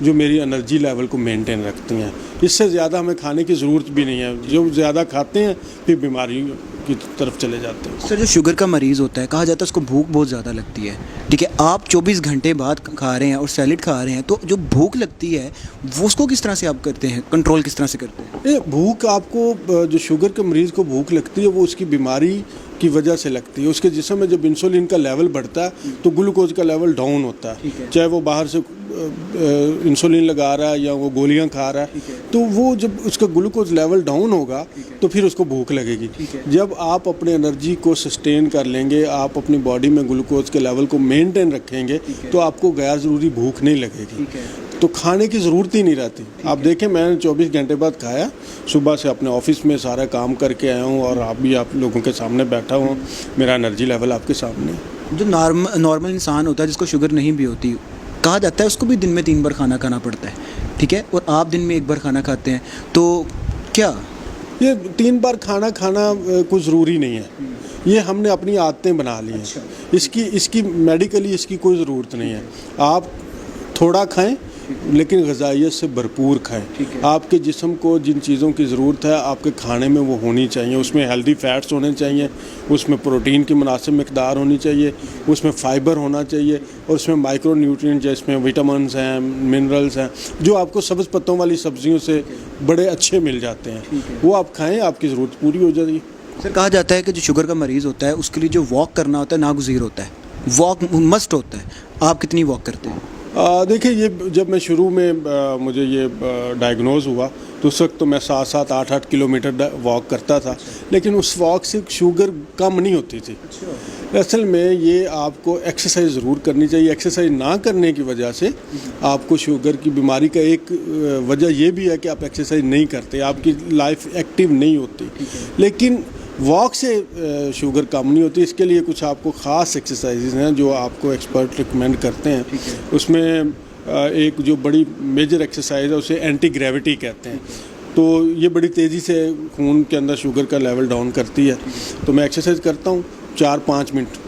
جو میری energy level کو مینٹین رکھتی ہیں. اس سے زیادہ ہمیں کھانے کی ضرورت بھی نہیں ہے. جو زیادہ کھاتے ہیں پھر بیماری کی طرف چلے جاتے ہیں. سر جو شوگر کا مریض ہوتا ہے کہا جاتا ہے اس کو بھوک بہت زیادہ لگتی ہے, ٹھیک ہے, آپ 24 گھنٹے بعد کھا رہے ہیں اور سیلڈ کھا رہے ہیں, تو جو بھوک لگتی ہے وہ اس کو کس طرح سے آپ کرتے ہیں, کنٹرول کس طرح سے کرتے ہیں؟ بھوک آپ کو, جو شوگر کے مریض کو بھوک لگتی ہے وہ اس کی بیماری کی وجہ سے لگتی ہے. اس کے جسم میں جب انسولین کا لیول بڑھتا ہے تو گلوکوز کا لیول ڈاؤن ہوتا ہے, چاہے وہ باہر سے انسولین لگا رہا ہے یا وہ گولیاں کھا رہا ہے, تو وہ جب اس کا گلوکوز لیول ڈاؤن ہوگا تو پھر اس کو بھوک لگے گی. جب آپ اپنے انرجی کو سسٹین کر لیں گے, آپ اپنی باڈی میں گلوکوز کے لیول کو مینٹین رکھیں گے, تو آپ کو غیر ضروری بھوک نہیں لگے گی, تو کھانے کی ضرورت ہی نہیں رہتی. آپ دیکھیں میں نے 24 گھنٹے بعد کھایا, صبح سے اپنے آفس میں سارا کام کر کے آیا ہوں اور آپ لوگوں کے سامنے بیٹھا ہوں, میرا انرجی لیول آپ کے سامنے. جو نارمل انسان ہوتا ہے جس کو شوگر نہیں بھی ہوتی, کہا جاتا ہے اس کو بھی دن میں 3 بار کھانا کھانا پڑتا ہے, ٹھیک ہے, اور آپ دن میں 1 بار کھانا کھاتے ہیں, تو کیا یہ 3 بار کھانا کھانا کوئی ضروری نہیں ہے, یہ ہم نے اپنی عادتیں بنا لی ہیں. اس کی میڈیکلی اس کی کوئی ضرورت نہیں ہے. آپ تھوڑا کھائیں لیکن غذائیت سے بھرپور کھائیں. آپ کے جسم کو جن چیزوں کی ضرورت ہے آپ کے کھانے میں وہ ہونی چاہیے. اس میں ہیلدی فیٹس ہونے چاہیے, اس میں پروٹین کی مناسب مقدار ہونی چاہیے, اس میں فائبر ہونا چاہیے, اور اس میں مائکرو نیوٹرینٹ جس میں وٹامنس ہیں, منرلز ہیں, جو آپ کو سبز پتوں والی سبزیوں سے بڑے اچھے مل جاتے ہیں, وہ آپ کھائیں, آپ کی ضرورت پوری ہو جائے گی. سر کہا جاتا ہے کہ جو شوگر کا مریض ہوتا ہے اس کے لیے جو واک کرنا ہوتا ہے ناگزیر ہوتا ہے, واک مسٹ ہوتا ہے. آپ کتنی واک کرتے ہیں؟ دیکھیں, یہ جب میں شروع میں مجھے یہ ڈائیگنوز ہوا تو اس وقت تو میں 7-7 8-8 کلومیٹر واک کرتا تھا, لیکن اس واک سے شوگر کم نہیں ہوتی تھی. اصل میں یہ آپ کو ایکسرسائز ضرور کرنی چاہیے. ایکسرسائز نہ کرنے کی وجہ سے آپ کو شوگر کی بیماری کا ایک وجہ یہ بھی ہے کہ آپ ایکسرسائز نہیں کرتے, آپ کی لائف ایکٹیو نہیں ہوتی. لیکن واک سے شوگر کم نہیں ہوتی. اس کے لیے کچھ آپ کو خاص ایکسرسائزز ہیں جو آپ کو ایکسپرٹ ریکمینڈ کرتے ہیں. اس میں ایک جو بڑی میجر ایکسرسائز ہے اسے اینٹی گریوٹی کہتے ہیں. تو یہ بڑی تیزی سے خون کے اندر شوگر کا لیول ڈاؤن کرتی ہے. تو میں ایکسرسائز کرتا ہوں 4-5 منٹ,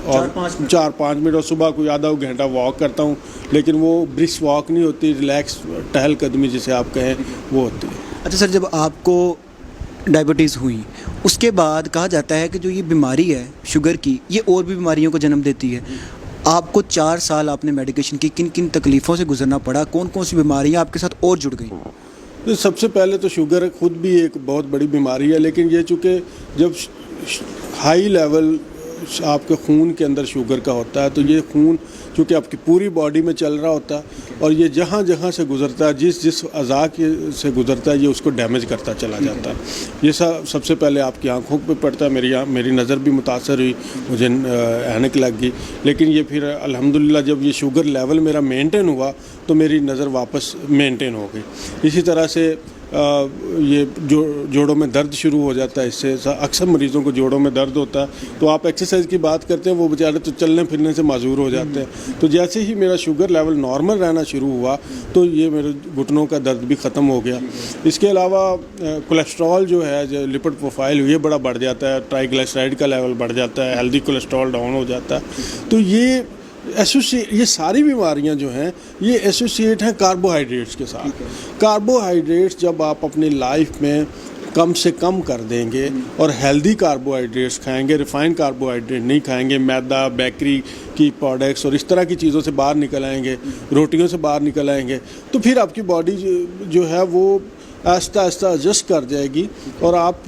اور 4-5 منٹ, اور صبح کوئی آدھا گھنٹہ واک کرتا ہوں, لیکن وہ برسک واک نہیں ہوتی, ریلیکس ٹہل قدمی جسے آپ کہیں وہ ہوتی ہے. اچھا سر, جب آپ کو ڈائبٹیز ہوئی اس کے بعد کہا جاتا ہے کہ جو یہ بیماری ہے شوگر کی, یہ اور بھی بیماریوں کو جنم دیتی ہے. آپ کو 4 سال آپ نے میڈیکیشن کی, کن کن تکلیفوں سے گزرنا پڑا, کون کون سی بیماریاں آپ کے ساتھ اور جڑ گئیں؟ سب سے پہلے تو شوگر خود بھی ایک بہت بڑی بیماری ہے, لیکن یہ چونکہ جب ہائی لیول آپ کے خون کے اندر شوگر کا ہوتا ہے تو یہ خون چونکہ آپ کی پوری باڈی میں چل رہا ہوتا ہے, اور یہ جہاں جہاں سے گزرتا ہے, جس اعضاء سے گزرتا ہے, یہ اس کو ڈیمیج کرتا چلا جاتا ہے. یہ سب سے پہلے آپ کی آنکھوں پہ پڑتا ہے. میری نظر بھی متاثر ہوئی, مجھے اینک لگ گئی, لیکن یہ پھر الحمدللہ جب یہ شوگر لیول میرا مینٹین ہوا تو میری نظر واپس مینٹین ہو گئی. اسی طرح سے یہ جوڑوں میں درد شروع ہو جاتا ہے. اس سے اکثر مریضوں کو جوڑوں میں درد ہوتا ہے, تو آپ ایکسرسائز کی بات کرتے ہیں, وہ بیچارے تو چلنے پھرنے سے معذور ہو جاتے ہیں. تو جیسے ہی میرا شوگر لیول نارمل رہنا شروع ہوا تو یہ میرے گھٹنوں کا درد بھی ختم ہو گیا. اس کے علاوہ کولیسٹرول جو ہے, جو لپڈ پروفائل یہ بڑا بڑھ جاتا ہے, ٹرائیگلائسرائڈ کا لیول بڑھ جاتا ہے, ہیلدی کولیسٹرول ڈاؤن ہو جاتا ہے. تو یہ ساری بیماریاں جو ہیں یہ ایسوسیٹ ہیں کاربوہائیڈریٹس کے ساتھ. کاربوہائیڈریٹس جب آپ اپنی لائف میں کم سے کم کر دیں گے اور ہیلدی کاربوہائیڈریٹس کھائیں گے, ریفائنڈ کاربوہائیڈریٹ نہیں کھائیں گے, میدا, بیکری کی پروڈکٹس اور اس طرح کی چیزوں سے باہر نکل آئیں گے, روٹیوں سے باہر نکل آئیں گے, تو پھر آپ کی باڈی جو ہے وہ آہستہ آہستہ ایڈجسٹ کر جائے گی. اور آپ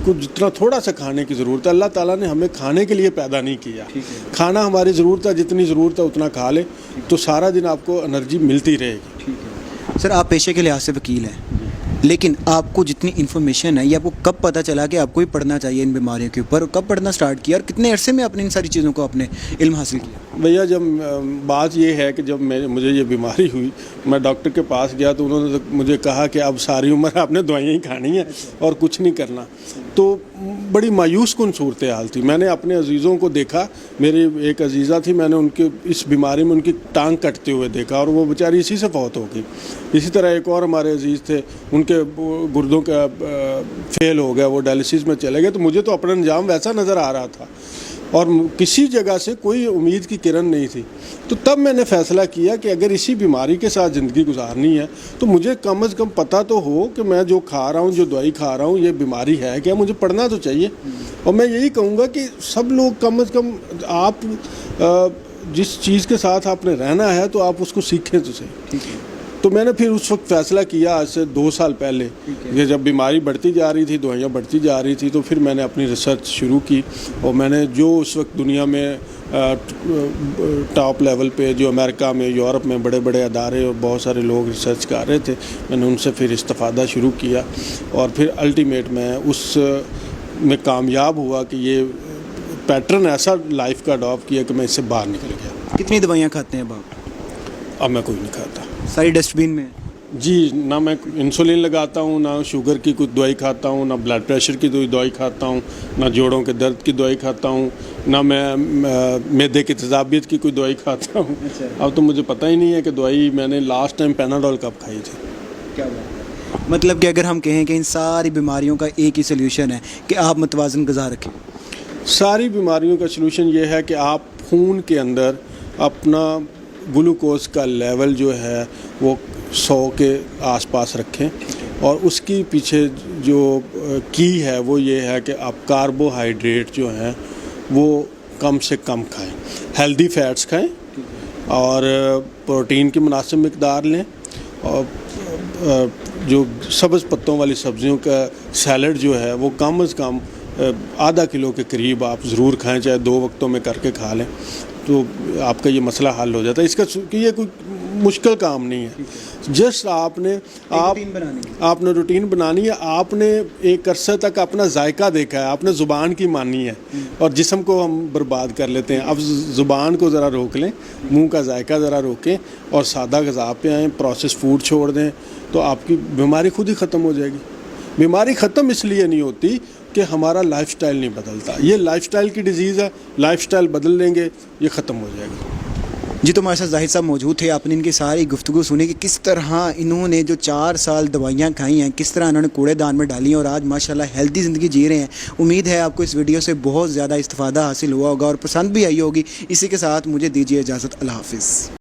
کو جتنا تھوڑا سا کھانے کی ضرورت ہے, اللہ تعالیٰ نے ہمیں کھانے کے لیے پیدا نہیں کیا. کھانا ہماری ضرورت ہے, جتنی ضرورت ہے اتنا کھا لیں تو سارا دن آپ کو انرجی ملتی رہے گی. سر آپ پیشے کے لحاظ سے وکیل ہیں, لیکن آپ کو جتنی انفارمیشن ہے یہ آپ کو کب پتہ چلا کہ آپ کو بھی پڑھنا چاہیے ان بیماریوں کے اوپر, کب پڑھنا سٹارٹ کیا, اور کتنے عرصے میں آپ نے ان ساری چیزوں کو اپنے علم حاصل کیا؟ بھیا جب بات یہ ہے کہ جب مجھے یہ بیماری ہوئی, میں ڈاکٹر کے پاس گیا تو انہوں نے مجھے کہا کہ اب ساری عمر آپ نے دوائیاں ہی کھانی ہیں اور کچھ نہیں کرنا. تو بڑی مایوس کن صورتحال تھی. میں نے اپنے عزیزوں کو دیکھا, میری ایک عزیزہ تھی, میں نے ان کے اس بیماری میں ان کی ٹانگ کٹتے ہوئے دیکھا اور وہ بیچاری اسی سے فوت ہو گئی. اسی طرح ایک اور ہمارے عزیز تھے, ان کے گردوں کا فیل ہو گیا, وہ ڈائلسس میں چلے گئے. تو مجھے تو اپنا انجام ویسا نظر آ رہا تھا. اور کسی جگہ سے کوئی امید کی کرن نہیں تھی. تو تب میں نے فیصلہ کیا کہ اگر اسی بیماری کے ساتھ زندگی گزارنی ہے تو مجھے کم از کم پتہ تو ہو کہ میں جو کھا رہا ہوں, جو دوائی کھا رہا ہوں, یہ بیماری ہے کیا, مجھے پڑھنا تو چاہیے. اور میں یہی کہوں گا کہ سب لوگ کم از کم آپ جس چیز کے ساتھ آپ نے رہنا ہے تو آپ اس کو سیکھیں تو صحیح. تو میں نے پھر اس وقت فیصلہ کیا آج سے 2 سال پہلے کہ جب بیماری بڑھتی جا رہی تھی, دوائیاں بڑھتی جا رہی تھی, تو پھر میں نے اپنی ریسرچ شروع کی. اور میں نے جو اس وقت دنیا میں ٹاپ لیول پہ, جو امریکہ میں, یورپ میں بڑے بڑے ادارے اور بہت سارے لوگ ریسرچ کر رہے تھے, میں نے ان سے پھر استفادہ شروع کیا. اور پھر الٹیمیٹ میں اس میں کامیاب ہوا کہ یہ پیٹرن ایسا لائف کا اڈاپٹ کیا کہ میں اس سے باہر نکل گیا. کتنی دوائیاں کھاتے ہیں آپ؟ اب میں کوئی نہیں کھاتا. ساری ڈسٹ بین میں؟ جی, نہ میں انسولین لگاتا ہوں, نہ شوگر کی کوئی دوائی کھاتا ہوں, نہ بلڈ پریشر کی کوئی دوائی کھاتا ہوں, نہ جوڑوں کے درد کی دوائی کھاتا ہوں, نہ میں معدے کی تیزابیت کی کوئی دوائی کھاتا ہوں. اب تو مجھے پتہ ہی نہیں ہے کہ دوائی میں نے لاسٹ ٹائم پیناڈول کب کھائی تھی. کیا بات؟ مطلب کہ اگر ہم کہیں کہ ان ساری بیماریوں کا ایک ہی سلیوشن ہے کہ آپ متوازن غذا رکھیں. ساری بیماریوں کا سلوشن یہ ہے کہ آپ خون کے اندر اپنا گلوکوز کا لیول جو ہے وہ 100 کے آس پاس رکھیں, اور اس کی پیچھے جو کی ہے وہ یہ ہے کہ آپ کاربوہائیڈریٹ جو ہیں وہ کم سے کم کھائیں, ہیلدی فیٹس کھائیں, اور پروٹین کی مناسب مقدار لیں, اور جو سبز پتوں والی سبزیوں کا سیلڈ جو ہے وہ کم از کم ½ کلو کے قریب آپ ضرور کھائیں, چاہے 2 وقتوں میں کر کے کھا لیں, تو آپ کا یہ مسئلہ حل ہو جاتا ہے. اس کا یہ کوئی مشکل کام نہیں ہے. جسٹ آپ نے روٹین بنانی ہے. آپ نے ایک عرصے تک اپنا ذائقہ دیکھا ہے, آپ نے زبان کی مانی ہے, اور جسم کو ہم برباد کر لیتے ہیں. اب زبان کو ذرا روک لیں, منہ کا ذائقہ ذرا روکیں, اور سادہ غذا پہ آئیں, پروسیس فوڈ چھوڑ دیں, تو آپ کی بیماری خود ہی ختم ہو جائے گی. بیماری ختم اس لیے نہیں ہوتی کہ ہمارا لائف سٹائل نہیں بدلتا. یہ لائف سٹائل کی ڈیزیز ہے, لائف سٹائل بدل لیں گے یہ ختم ہو جائے گا. جی, تو ہمارے ساتھ زاہد صاحب موجود تھے. آپ نے ان کی ساری گفتگو سنی کہ کس طرح انہوں نے جو 4 سال دوائیاں کھائی ہیں, کس طرح انہوں نے کوڑے دان میں ڈالی ہیں, اور آج ماشاءاللہ ہیلدی زندگی جی رہے ہیں. امید ہے آپ کو اس ویڈیو سے بہت زیادہ استفادہ حاصل ہوا ہوگا اور پسند بھی آئی ہوگی. اسی کے ساتھ مجھے دیجیے اجازت. اللہ حافظ.